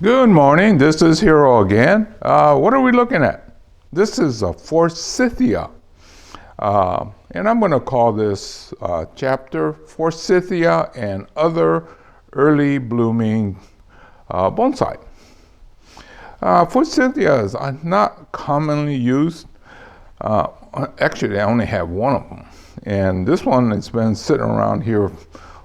Good morning, this is Hero again. What are we looking at? This is a Forsythia. And I'm going to call this chapter Forsythia and Other Early Blooming Bonsai. Forsythia is not commonly used. Actually, I only have one of them. And this one has been sitting around here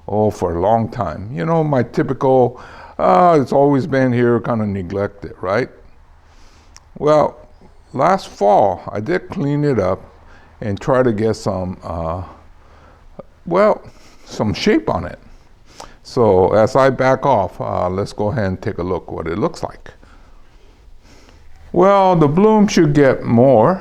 for a long time. You know, my typical, it's always been here, kind of neglected, right? Well, last fall, I did clean it up and try to get some shape on it. So as I back off, let's go ahead and take a look what it looks like. Well, the bloom should get more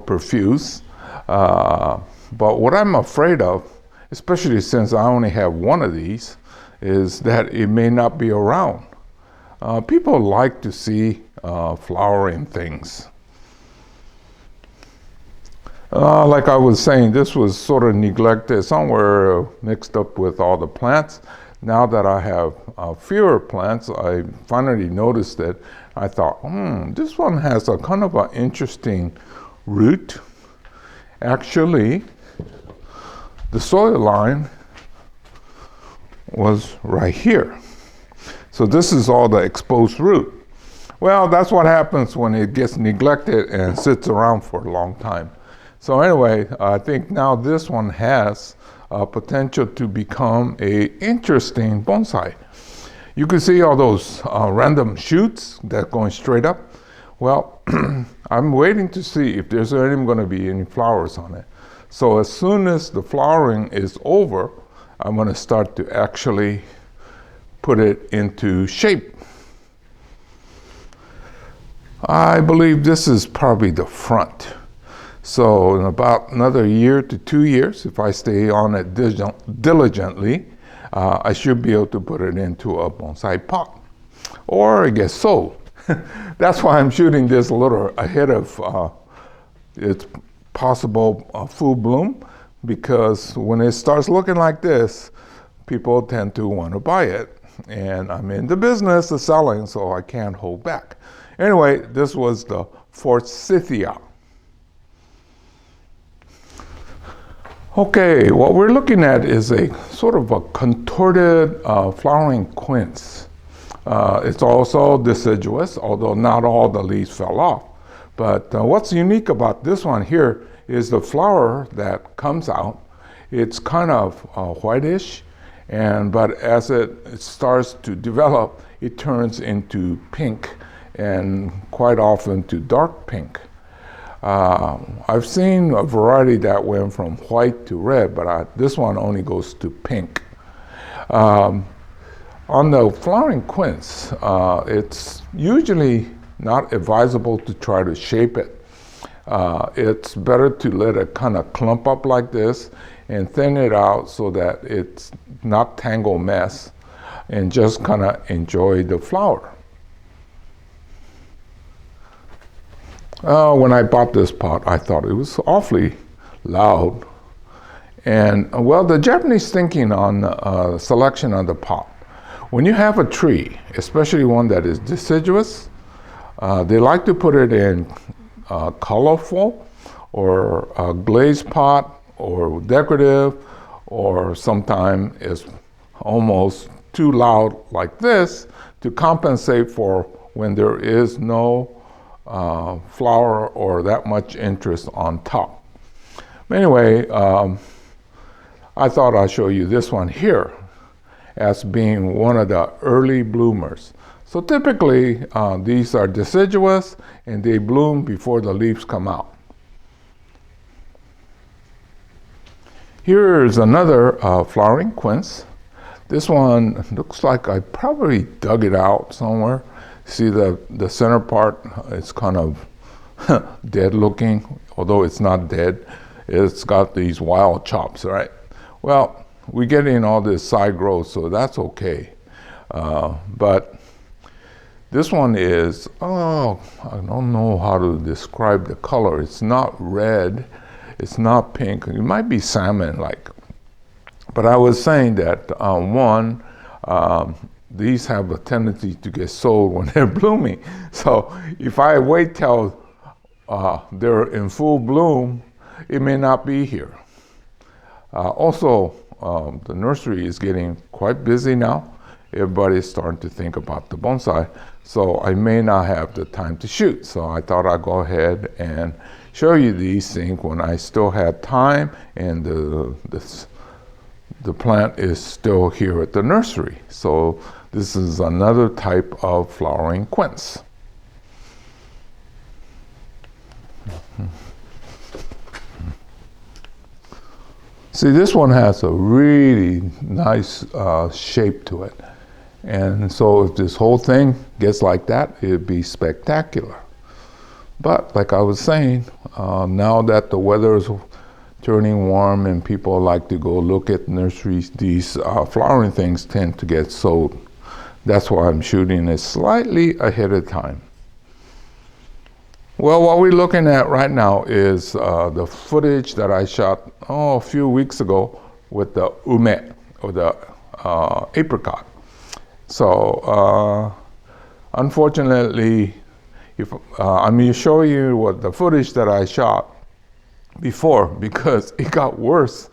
profuse. But what I'm afraid of, especially since I only have one of these, is that it may not be around. People like to see flowering things. Like I was saying, this was sort of neglected, somewhere mixed up with all the plants. Now that I have fewer plants, I finally noticed it. I thought, this one has a kind of an interesting root. Actually, the soil line was right here. So this is all the exposed root. Well, that's what happens when it gets neglected and sits around for a long time. So anyway, I think now this one has potential to become a interesting bonsai. You can see all those random shoots that are going straight up. Well, I'm waiting to see if there's even going to be any flowers on it. So as soon as the flowering is over, I'm going to start to actually put it into shape. I believe this is probably the front. So in about another year to 2 years, if I stay on it diligently, I should be able to put it into a bonsai pot, or it gets sold. That's why I'm shooting this a little ahead of its possible full bloom, because when it starts looking like this, people tend to want to buy it. And I'm in the business of selling, so I can't hold back. Anyway, this was the Forsythia. Okay, what we're looking at is a sort of a contorted flowering quince. It's also deciduous, although not all the leaves fell off. But what's unique about this one here is the flower that comes out. It's kind of whitish, but as it starts to develop, it turns into pink, and quite often to dark pink. I've seen a variety that went from white to red, but this one only goes to pink. On the flowering quince, it's usually not advisable to try to shape it. It's better to let it kind of clump up like this and thin it out so that it's not tangled mess, and just kind of enjoy the flower. When I bought this pot, I thought it was awfully loud. And well, the Japanese thinking on selection of the pot, when you have a tree, especially one that is deciduous, they like to put it in colorful or a glazed pot or decorative, or sometimes it's almost too loud like this to compensate for when there is no flower or that much interest on top. Anyway, I thought I'd show you this one here as being one of the early bloomers. So typically, these are deciduous and they bloom before the leaves come out. Here is another flowering quince. This one looks like I probably dug it out somewhere. See the center part, it's kind of dead looking, although it's not dead. It's got these wild chops, right? Well, we're getting all this side growth, so that's okay. But this one is, I don't know how to describe the color. It's not red, it's not pink. It might be salmon-like. But I was saying that these have a tendency to get sold when they're blooming. So if I wait till they're in full bloom, it may not be here. Also, the nursery is getting quite busy now. Everybody's starting to think about the bonsai, so I may not have the time to shoot. So I thought I'd go ahead and show you these things when I still had time and the plant is still here at the nursery. So this is another type of flowering quince. See, this one has a really nice shape to it. And so if this whole thing gets like that, it'd be spectacular. But like I was saying, now that the weather is turning warm and people like to go look at nurseries, these flowering things tend to get sold. That's why I'm shooting it slightly ahead of time. Well, what we're looking at right now is the footage that I shot a few weeks ago with the ume, or the apricot. So unfortunately, if I'm going to show you what the footage that I shot before, because it got worse.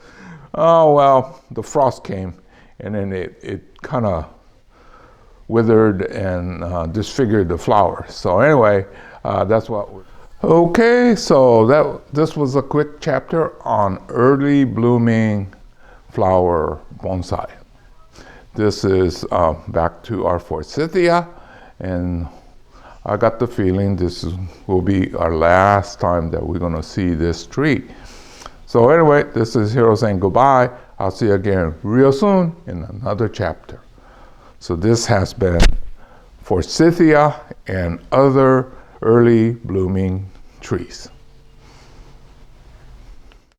Oh well, the frost came and then it kind of withered and disfigured the flower. So anyway, that's what okay, so this was a quick chapter on early blooming flower bonsai. This is back to our Forsythia, and I got the feeling this will be our last time that we're gonna see this tree. So anyway, this is Hiro saying goodbye. I'll see you again real soon in another chapter. So this has been Forsythia and other early blooming trees.